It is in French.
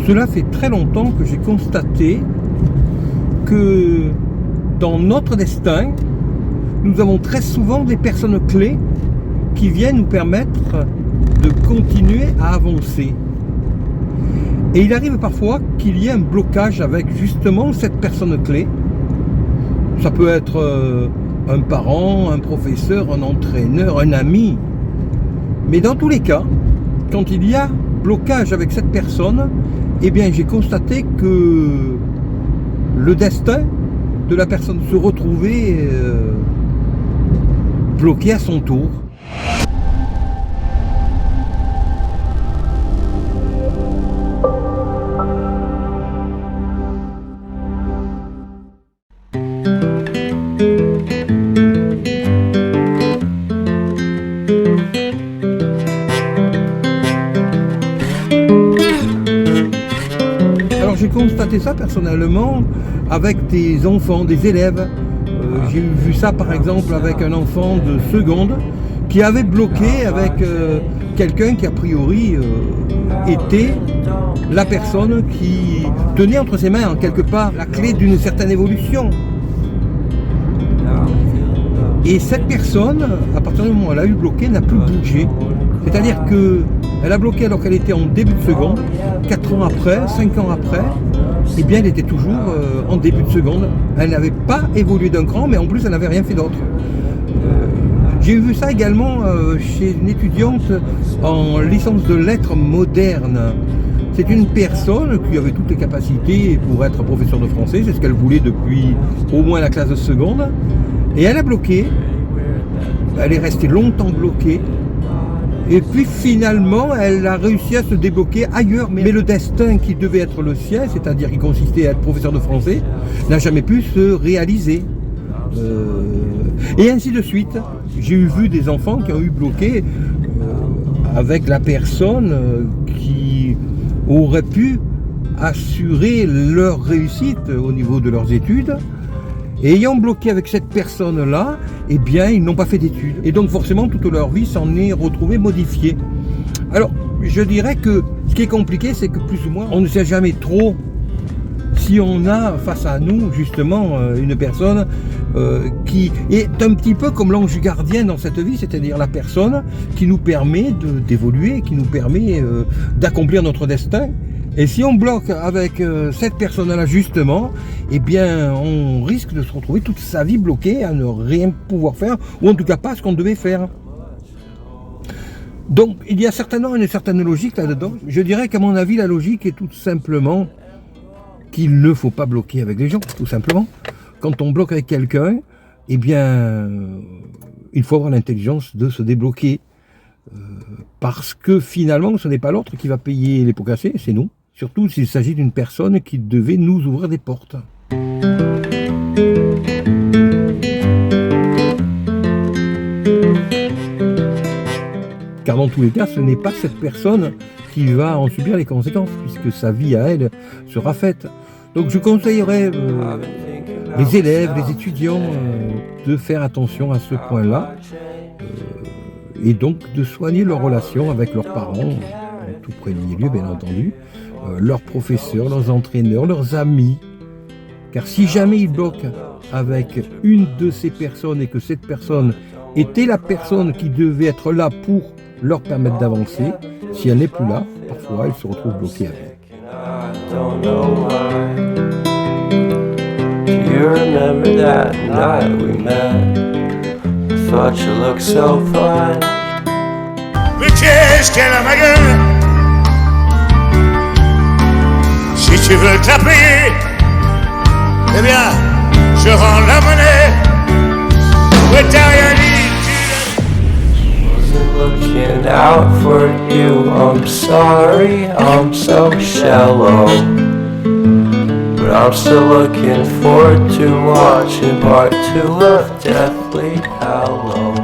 Cela fait très longtemps que j'ai constaté que dans notre destin, nous avons très souvent des personnes clés qui viennent nous permettre de continuer à avancer. Et il arrive parfois qu'il y ait un blocage avec justement cette personne clé. Ça peut être un parent, un professeur, un entraîneur, un ami. Mais dans tous les cas, quand il y a blocage avec cette personne, eh bien j'ai constaté que le destin de la personne se retrouvait bloqué à son tour. J'ai constaté ça personnellement avec des enfants, des élèves. J'ai vu ça par exemple avec un enfant de seconde qui avait bloqué avec quelqu'un qui a priori était la personne qui tenait entre ses mains en quelque part la clé d'une certaine évolution. Et cette personne, à partir du moment où elle a eu bloqué, n'a plus bougé. C'est-à-dire qu'elle a bloqué alors qu'elle était en début de seconde, 4 ans après, 5 ans après, eh bien elle était toujours en début de seconde. Elle n'avait pas évolué d'un cran, mais en plus elle n'avait rien fait d'autre. J'ai vu ça également chez une étudiante en licence de lettres modernes. C'est une personne qui avait toutes les capacités pour être professeur de français, c'est ce qu'elle voulait depuis au moins la classe de seconde. Et elle a bloqué, elle est restée longtemps bloquée. Et puis finalement, elle a réussi à se débloquer ailleurs. Mais le destin qui devait être le sien, c'est-à-dire qui consistait à être professeur de français, n'a jamais pu se réaliser. Et ainsi de suite. J'ai vu des enfants qui ont eu bloqué avec la personne qui aurait pu assurer leur réussite au niveau de leurs études. Et ayant bloqué avec cette personne-là, eh bien, ils n'ont pas fait d'études. Et donc, forcément, toute leur vie s'en est retrouvée modifiée. Alors, je dirais que ce qui est compliqué, c'est que plus ou moins, on ne sait jamais trop si on a face à nous, justement, une personne qui est un petit peu comme l'ange gardien dans cette vie, c'est-à-dire la personne qui nous permet d'évoluer, qui nous permet d'accomplir notre destin. Et si on bloque avec cette personne-là justement, eh bien on risque de se retrouver toute sa vie bloquée à ne rien pouvoir faire, ou en tout cas pas ce qu'on devait faire. Donc il y a certainement une certaine logique là-dedans. Je dirais qu'à mon avis la logique est tout simplement qu'il ne faut pas bloquer avec les gens, tout simplement. Quand on bloque avec quelqu'un, eh bien il faut avoir l'intelligence de se débloquer. Parce que finalement ce n'est pas l'autre qui va payer les pots cassés, c'est nous. Surtout s'il s'agit d'une personne qui devait nous ouvrir des portes. Car dans tous les cas, ce n'est pas cette personne qui va en subir les conséquences, puisque sa vie à elle sera faite. Donc je conseillerais les élèves, les étudiants de faire attention à ce point-là, et donc de soigner leurs relations avec leurs parents, en tout premier lieu bien entendu, leurs professeurs, leurs entraîneurs, leurs amis. Car si jamais ils bloquent avec une de ces personnes et que cette personne était la personne qui devait être là pour leur permettre d'avancer, si elle n'est plus là, parfois elle se retrouve bloquée avec. Do you remember that night we met? I thought you looked so fine. Mais qu'est-ce qu'elle a ma gueule? Si tu veux te la payer, eh bien, je rends la monnaie. Ouais, t'as rien dit, Wasn't looking out for you, I'm sorry, I'm so shallow. But I'm still looking forward to watching part 2 of Deathly Hallows.